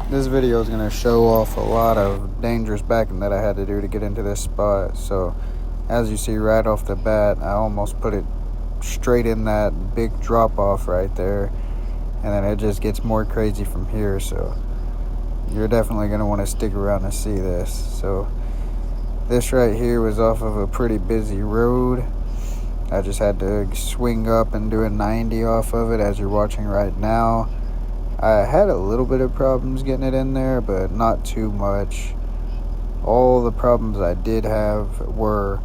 This video is going to show off a lot of dangerous backing that I had to do to get into this spot. So as you see right off the bat, I almost put it straight in that big drop off right there, and then it just gets more crazy from here. So you're definitely going to want to stick around to see this. So this right here was off of a pretty busy road. I just had to swing up and do a 90 off of it, as you're watching right now. I had a little bit of problems getting it in there, but not too much. All the problems I did have were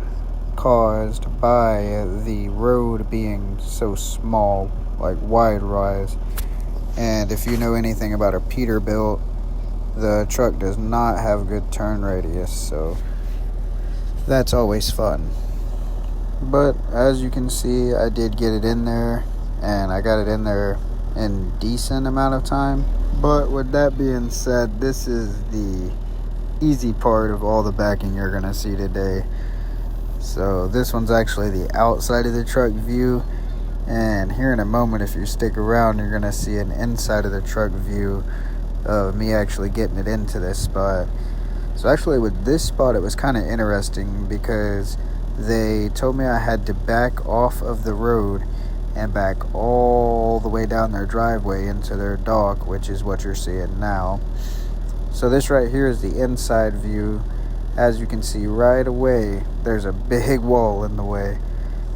caused by the road being so small, like wide-wise. And if you know anything about a Peterbilt, the truck does not have good turn radius, so that's always fun. But as you can see, I did get it in there, and I got it in there in decent amount of time. But with that being said, this is the easy part of all the backing you're gonna see today. So this one's actually the outside of the truck view, and here in a moment, if you stick around, you're gonna see an inside of the truck view of me actually getting it into this spot. So actually with this spot, it was kind of interesting because they told me I had to back off of the road and back all the way down their driveway into their dock, which is what you're seeing now. So this right here is the inside view. As you can see right away, there's a big wall in the way.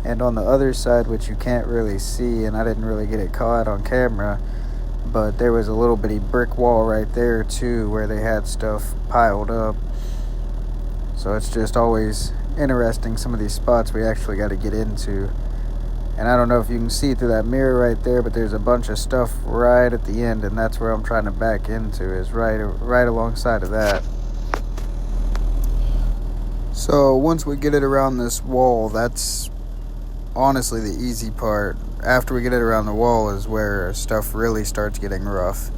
And on the other side, which you can't really see, and I didn't really get it caught on camera, but there was a little bitty brick wall right there too, where they had stuff piled up. So it's just always interesting, some of these spots we actually got to get into. And I don't know if you can see through that mirror right there, but there's a bunch of stuff right at the end, and that's where I'm trying to back into, is right alongside of that. So once we get it around this wall, that's honestly the easy part. After we get it around the wall is where stuff really starts getting rough,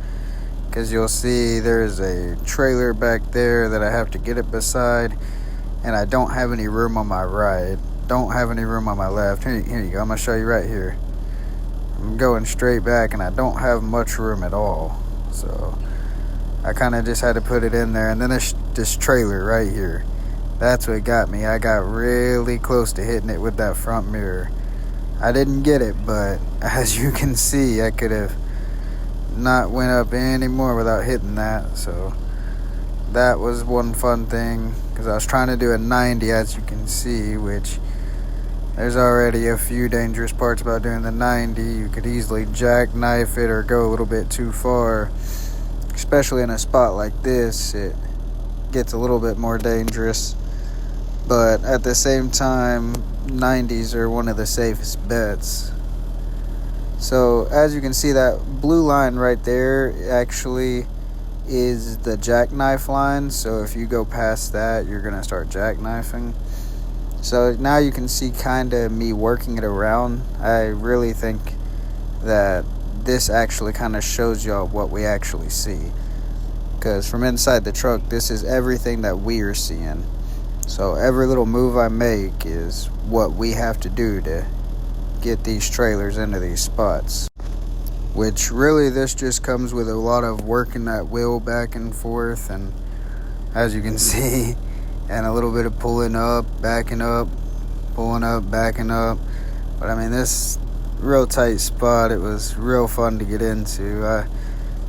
because you'll see there's a trailer back there that I have to get it beside, and I don't have any room on my right. Don't have any room on my left. Here you go. I'm gonna show you right here. I'm going straight back, and I don't have much room at all. So I kind of just had to put it in there. And then this trailer right here, that's what got me. I got really close to hitting it with that front mirror. I didn't get it, but as you can see, I could have not went up any more without hitting that. So that was one fun thing, because I was trying to do a 90, as you can see, which there's already a few dangerous parts about doing the 90. You could easily jackknife it or go a little bit too far, especially in a spot like this. It gets a little bit more dangerous, but at the same time, 90s are one of the safest bets. So as you can see, that blue line right there actually is the jackknife line. So if you go past that, you're gonna start jackknifing. So now you can see kind of me working it around. I really think that this actually kind of shows y'all what we actually see, because from inside the truck, this is everything that we are seeing. So every little move I make is what we have to do to get these trailers into these spots, which really this just comes with a lot of working that wheel back and forth, and as you can see, and a little bit of pulling up, backing up, pulling up, backing up. But I mean, this real tight spot, it was real fun to get into. I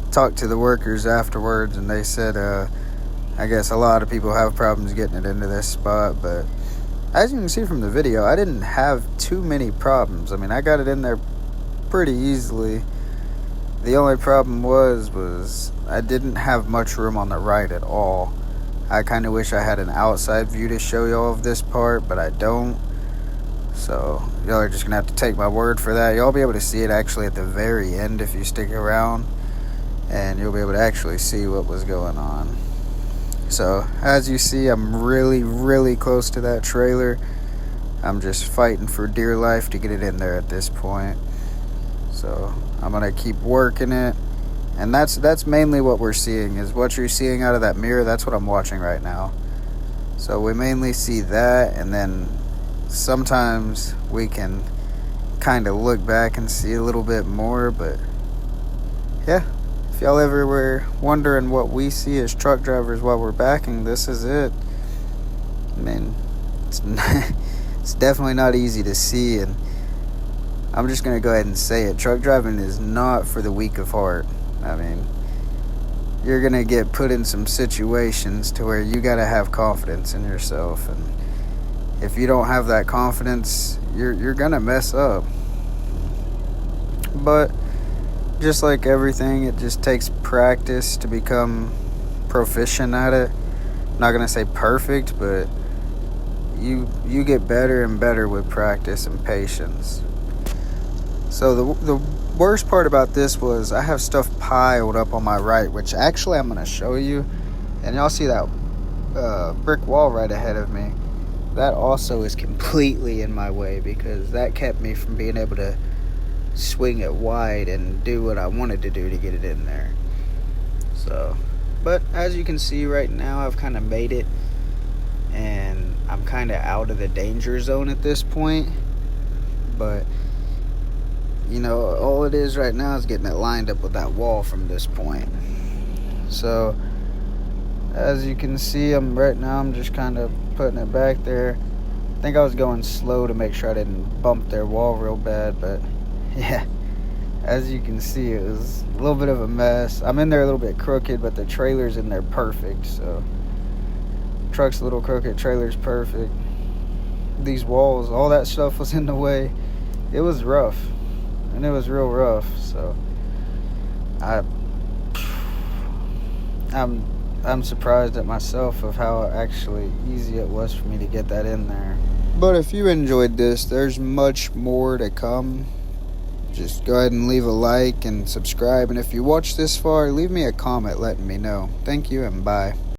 talked to the workers afterwards, and they said I guess a lot of people have problems getting it into this spot, but as you can see from the video, I didn't have too many problems. I mean, I got it in there pretty easily. The only problem was I didn't have much room on the right at all. I kind of wish I had an outside view to show y'all of this part, but I don't. So y'all are just gonna have to take my word for that. Y'all be able to see it actually at the very end if you stick around, and you'll be able to actually see what was going on. So as you see, I'm really close to that trailer. I'm just fighting for dear life to get it in there at this point. So I'm gonna keep working it. And that's mainly what we're seeing, is what you're seeing out of that mirror. That's what I'm watching right now. So we mainly see that, and then sometimes we can kind of look back and see a little bit more. But yeah, If y'all ever were wondering what we see as truck drivers while we're backing, this is it. I mean, it's it's definitely not easy to see, and I'm just going to go ahead and say it. Truck driving is not for the weak of heart. I mean, you're going to get put in some situations to where you got to have confidence in yourself, and if you don't have that confidence, you're going to mess up. But just like everything, it just takes practice to become proficient at it. I'm not going to say perfect, but you get better and better with practice and patience. So the worst part about this was I have stuff piled up on my right, which actually I'm going to show you. And y'all see that brick wall right ahead of me. That also is completely in my way because that kept me from being able to swing it wide and do what I wanted to do to get it in there. So, but as you can see right now, I've kind of made it, and I'm kind of out of the danger zone at this point. But you know, all it is right now is getting it lined up with that wall from this point. So as you can see, I'm just kind of putting it back there. I think I was going slow to make sure I didn't bump their wall real bad, but yeah, as you can see, it was a little bit of a mess. I'm in there a little bit crooked, but the trailer's in there perfect. So truck's a little crooked, trailer's perfect. These walls, all that stuff was in the way. It was rough, and it was real rough. So I'm surprised at myself of how actually easy it was for me to get that in there. But if you enjoyed this, there's much more to come. Just go ahead and leave a like and subscribe. And if you watched this far, leave me a comment letting me know. Thank you and bye.